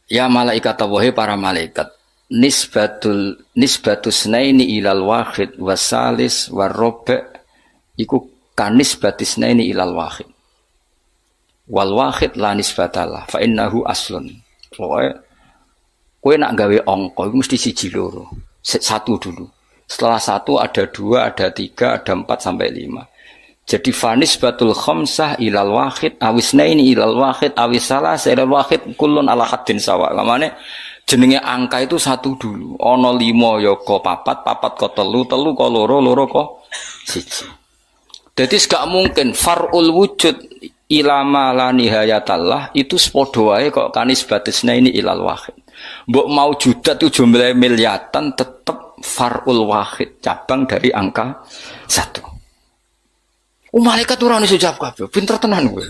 Ya malaikat Allahi para malaikat. Nisbatus naini ilal wahid wasalis warrobe iku kanisbatis naini ilal wahid. Wal wahid la nisbatalah fa innahu aslun. Pokoknya kowe nak gawe angka iku mesti siji loro. Satu dulu. Setelah satu ada dua, ada tiga, ada empat sampai lima. Jadi fanis batul khamsah ilal wahid awisnaini ilal wahid awisalah ilal wahid kullun ala haddin sawa. Lamane jenenge angka itu satu dulu. Ana 5 ya ko papat, papat ko telu, telu ko loro, loro ko siji. Jadi gak mungkin far'ul wujud ilama la nihayatallah itu sepodo wae kok kanis batisna ini ilal wahid. Mbok mau judat itu jumlah miliatan tetap far'ul wahid, cabang dari angka 1. Malaikat ora iso jawab kabeh, pinter tenan kowe.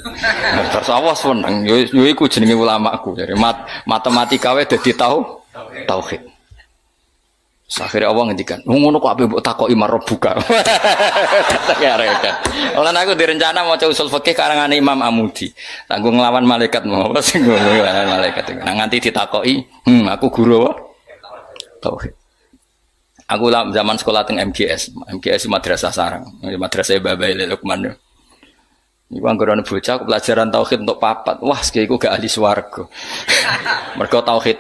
Terus awas weneng, yo iku jenenge ulamaku. Jadi matematika wae dadi tauhid. Akhirnya Allah ngendikan, ngono kok ape mbok takoki marbuka. Ya rekan. Olan aku direncana maca usul fikih karangan Imam Amudi. Tanggung nglawan malaikat mau apa sing nglawan malaikat. Nah nganti ditakoki, aku guru apa? Tauhid. Aku lah zaman sekolah teng MGS Madrasah Sarang, Madrasah Babai Lukman. Iku anggone bocah pelajaran tauhid untuk papat. Wah, sekiku gak ahli swarga. Mergo tauhid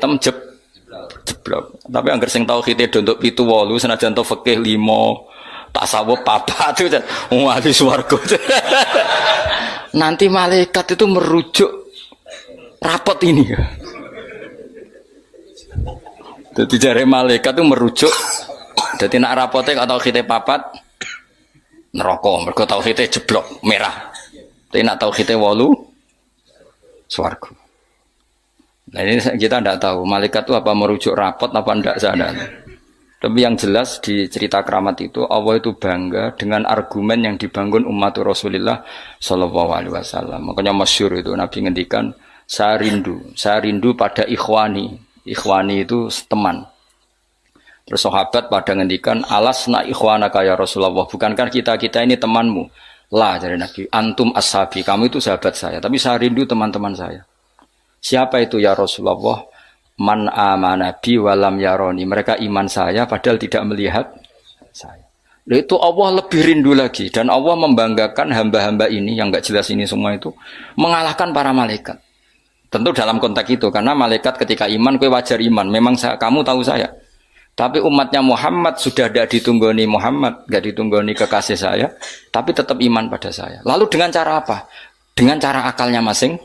jeblok. Tapi angger sing tauhide untuk 7 8 senajan to fikih 5, tasawuf papat itu ahli swarga. Nanti malaikat itu merujuk rapot ini. Jadi jare malaikat itu merujuk. Jadi nak rapote kalau tauhidnya papat neraka, mergo tauhidnya jeblok merah. Tapi nak tauhidnya 8 swarga. Nah ini kita tidak tahu malaikat itu apa merujuk rapot apa tidak sana. Tapi yang jelas di cerita keramat itu Allah itu bangga dengan argumen yang dibangun umat Rasulullah Shallallahu Alaihi Wasallam. Makanya masyhur itu Nabi ngendikan saya rindu pada ikhwani. Ikhwani itu teman. Terus sahabat pada ngendikan alasna ikhwanaka ya Rasulullah, bukankah kita ini temanmu? Lah dari Nabi, antum ashabi, kamu itu sahabat saya, tapi saya rindu teman-teman saya. Siapa itu ya Rasulullah? Man amana bi walam yaroni, mereka iman saya padahal tidak melihat saya. Itu Allah lebih rindu lagi, dan Allah membanggakan hamba-hamba ini yang enggak jelas ini semua itu mengalahkan para malaikat. Tentu dalam konteks itu, karena malaikat ketika iman, kowe wajar iman, memang kamu tahu saya. Tapi umatnya Muhammad sudah tidak ditunggoni Muhammad, tidak ditunggoni kekasih saya, tapi tetap iman pada saya. Lalu dengan cara apa? Dengan cara akalnya masing,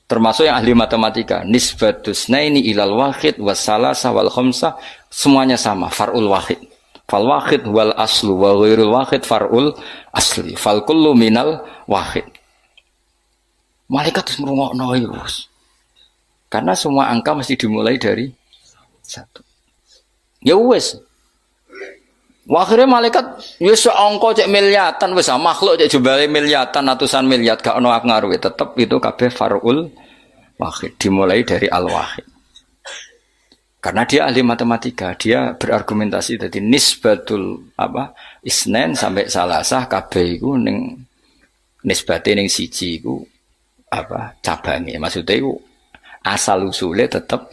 termasuk yang ahli matematika. Nisbatus naini ilal wahid wassalasa wal khamsah, semuanya sama, far'ul wahid. Fal wahid wal aslu wa ghairul wahid far'ul asli. Fal kullu minal wahid. Malaikat harus merungokno terus. Karena semua angka mesti dimulai dari 1. Ya wes. Akhirnya malaikat wis angka cek miliatan wis makhluk cek jumlahe miliatan ratusan miliar gak ono ngaruh tetep itu kabeh far'ul wahid dimulai dari al-wahid. Karena dia ahli matematika, dia berargumentasi tadi nisbatul isnen sampai salasah kabeh iku ning nisbate ning siji iku cabange. Maksudnya iku asal usule tetep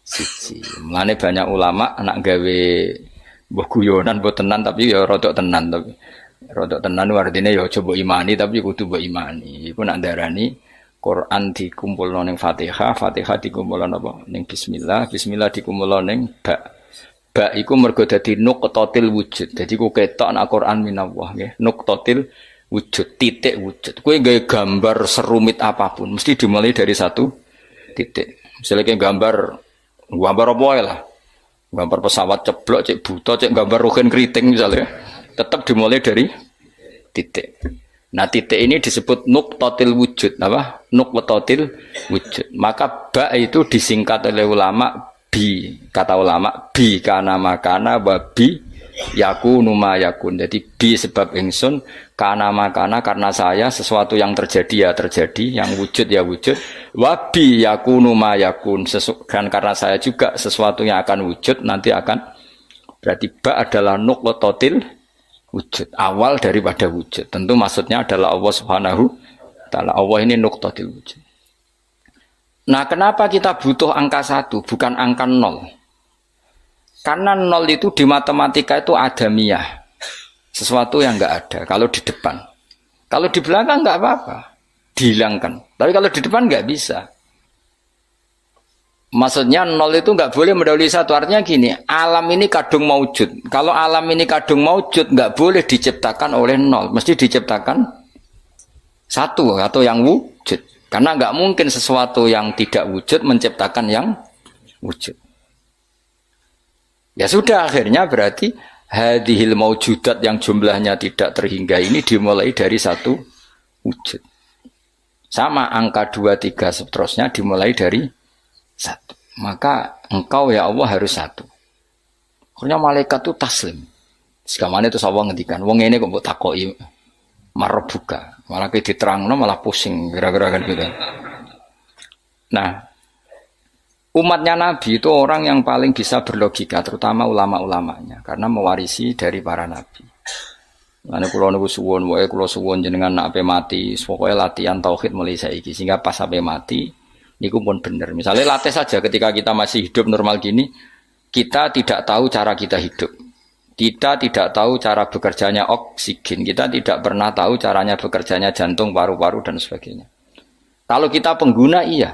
siji. Mulane banyak ulama anak gawe mbah guyonan mbok tenan tapi ya rodok tenan tapi rodok tenan artine ya coba imani tapi kudu mbok imani. Iku nak darani Quran dikumpulno ning Fatihah, Fatihah dikumpulno apa ning bismillah, bismillah dikumpulno ning ba. Ba iku mergo dadi nuqtatil wujud. Dadi ku ketok nek Quran minallah nggih, nuqtatil wujud, titik wujud. Kowe gawe gambar serumit apapun mesti dimulai dari 1 titik. Misalnya kayak gambar apa ya lah, gambar pesawat ceblok, cek buta, cek gambar rugen keriting misalnya, tetap dimulai dari titik. Nah titik ini disebut nuqtatil wujud, apa? Nuqtatil wujud. Maka ba itu disingkat oleh ulama bi, kata ulama bi kana makana wa bi yakunu ma yakun. Jadi bi sebab ingsun, kana makana karena saya sesuatu yang terjadi ya terjadi, yang wujud ya wujud. Wabi yakunu ma yakun, dan karena saya juga sesuatu yang akan wujud nanti akan, berarti ba adalah nuqtatil wujud, awal daripada wujud. Tentu maksudnya adalah Allah Subhanahu wa taala. Allah ini nuqtatil wujud. Nah, kenapa kita butuh angka 1 bukan angka 0? Karena 0 itu di matematika itu adamiyah. Sesuatu yang enggak ada kalau di depan. Kalau di belakang enggak apa-apa, dihilangkan. Tapi kalau di depan enggak bisa. Maksudnya 0 itu enggak boleh mendahului 1. Artinya gini, alam ini kadung maujud. Kalau alam ini kadung maujud enggak boleh diciptakan oleh 0. Mesti diciptakan 1 atau yang wujud. Karena enggak mungkin sesuatu yang tidak wujud menciptakan yang wujud. Ya sudah, akhirnya berarti hadhil maujudat yang jumlahnya tidak terhingga ini dimulai dari 1 wujud. Sama angka 2, 3 seterusnya dimulai dari 1. Maka engkau ya Allah harus 1. Akhirnya malaikat itu taslim. Sekamane itu Allah ngendikan, wong ini kok mbok takoki marbuka. Malah diterangno malah pusing kira-kira kan gitu. Nah, umatnya Nabi itu orang yang paling bisa berlogika, terutama ulama-ulamanya, karena mewarisi dari para nabi. Mana kulo niku suwun, wae kulo suwun jenengan nak ape mati, pokoke latihan tauhid mulai saiki sehingga pas sampai mati niku pun bener. Misalnya latih saja ketika kita masih hidup normal gini, kita tidak tahu cara kita hidup. Kita tidak tahu cara bekerjanya oksigen, kita tidak pernah tahu caranya bekerjanya jantung, paru-paru dan sebagainya. Kalau kita pengguna iya.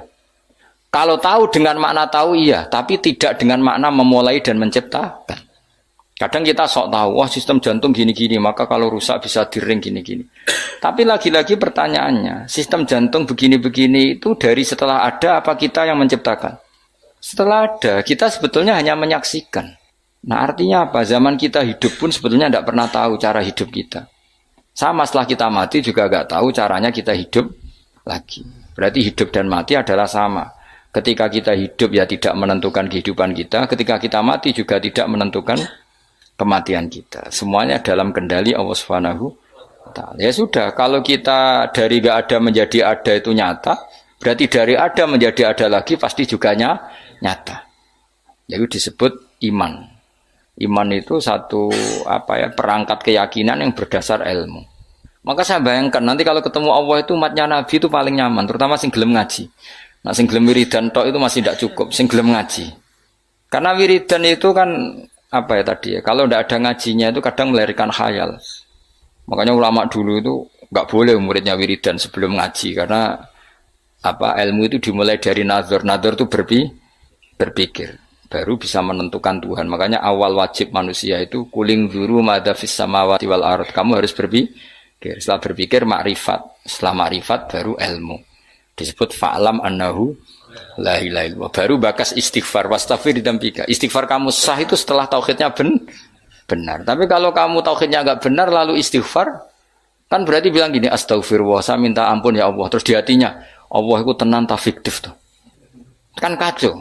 Kalau tahu dengan makna tahu iya, tapi tidak dengan makna memulai dan menciptakan. Kadang kita sok tahu, wah sistem jantung gini-gini, maka kalau rusak bisa diring gini-gini. Tapi lagi-lagi pertanyaannya, sistem jantung begini-begini itu dari setelah ada apa kita yang menciptakan? Setelah ada, kita sebetulnya hanya menyaksikan. Nah artinya apa? Zaman kita hidup pun sebetulnya tidak pernah tahu cara hidup kita. Sama setelah kita mati juga nggak tahu caranya kita hidup lagi. Berarti hidup dan mati adalah sama. Ketika kita hidup ya tidak menentukan kehidupan kita, ketika kita mati juga tidak menentukan kematian kita. Semuanya dalam kendali Allah Subhanahu wa Ta'ala. Ya sudah, kalau kita dari nggak ada menjadi ada itu nyata, berarti dari ada menjadi ada lagi pasti juga nyata. Jadi disebut iman. Iman itu satu perangkat keyakinan yang berdasar ilmu. Maka saya bayangkan nanti kalau ketemu Allah itu umatnya Nabi itu paling nyaman, terutama sing gelem ngaji. Nah sing gelem wiridan tok itu masih tidak cukup, sing gelem ngaji. Karena wiridan itu kan kalau tidak ada ngajinya itu kadang melahirkan khayal. Makanya ulama dulu itu nggak boleh muridnya wiridan sebelum ngaji karena ilmu itu dimulai dari nazar. Nazar itu berpikir. Baru bisa menentukan Tuhan. Makanya awal wajib manusia itu kuling dzuru madza fis samawati wal ardh. Kamu harus berpikir. Setelah berpikir makrifat. Setelah makrifat baru ilmu. Disebut fa'lam annahu la ilaha illallah. Baru bakas istighfar wastaghfir dzambika. Istighfar kamu sah itu setelah tauhidnya benar. Tapi kalau kamu tauhidnya enggak benar lalu istighfar, kan berarti bilang gini, astaghfirullah, saya minta ampun ya Allah. Terus di hatinya, Allah itu tenan ta fiktif tuh. Kan kacau.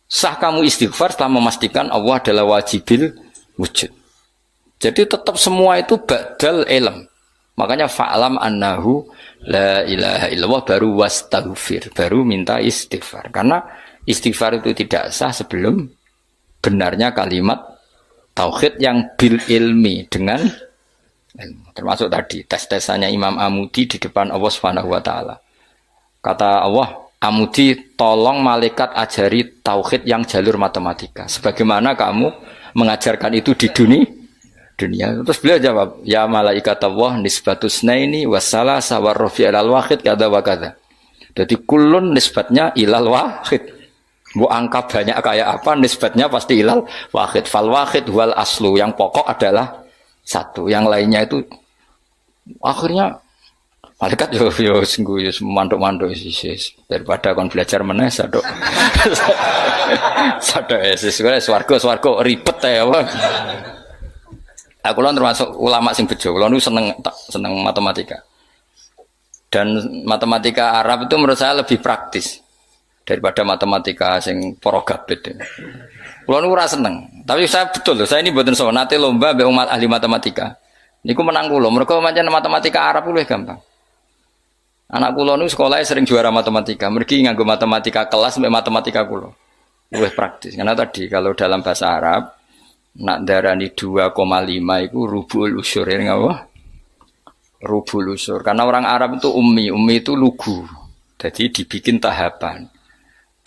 Sah kamu istighfar setelah memastikan Allah adalah wajibil wujud. Jadi tetap semua itu badal ilm. Makanya fa'lam annahu la ilaha illallah baru wastaghfir, baru minta istighfar. Karena istighfar itu tidak sah sebelum benarnya kalimat tauhid yang bil ilmi dengan ilmu. Termasuk tadi tes-tesannya Imam Amudi di depan Allah Subhanahu wa Ta'ala. Kata Allah, Amudi, tolong malaikat ajari tauhid yang jalur matematika. Sebagaimana kamu mengajarkan itu di dunia. Terus beliau jawab, ya malaikat Allah nisbatus naini wassalasa warrofi ilal wahid kada wa kada. Jadi kulun nisbatnya ilal wahid. Bu angka banyak kayak apa nisbatnya pasti ilal wahid. Fal wahid wal aslu, yang pokok adalah satu. Yang lainnya itu akhirnya malaikat yo sungguh yo manduk-manduk daripada kon belajar meneh sadok. Sadok swarga ribet ya, Bang. Aku lan termasuk ulama sing bejo. Kulo niku seneng matematika. Dan matematika Arab itu menurut saya lebih praktis daripada matematika sing para gabet. Kulo niku ora seneng. Tapi saya betul loh, saya ini mboten sowan nate lomba mbek umat ahli matematika. Niku menang kulo. Mergo pancen matematika Arab luwih gampang. Anak kulo nu sekolahnya sering juara matematika. Mergi nganggo matematika kelas mbek matematika kulo. Luwih praktis. Karena tadi kalau dalam bahasa Arab nak darani 2,5 itu rubul usur ya ngapa? Rubul usur. Karena orang Arab itu ummi itu lugu. Jadi dibikin tahapan.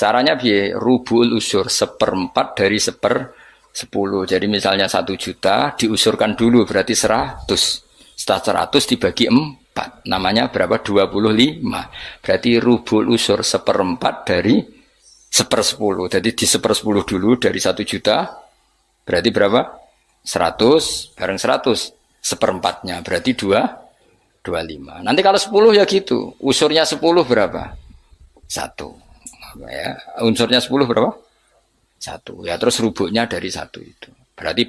Caranya biar rubul usur 1/4 dari 10. Jadi misalnya 1 juta diusurkan dulu berarti 100. Setelah 100 dibagi 4. Namanya berapa? 25. Berarti rubul usur 1/4 dari 1/10. Jadi di 1/10 dulu dari 1 juta. Berarti berapa? 100 bareng 100. 1/4-nya berarti 25. Nanti kalau 10 ya gitu. Usurnya 10 berapa? 1. Ya, unsurnya 10 berapa? 1. Ya terus rubuknya dari 1 itu. Berarti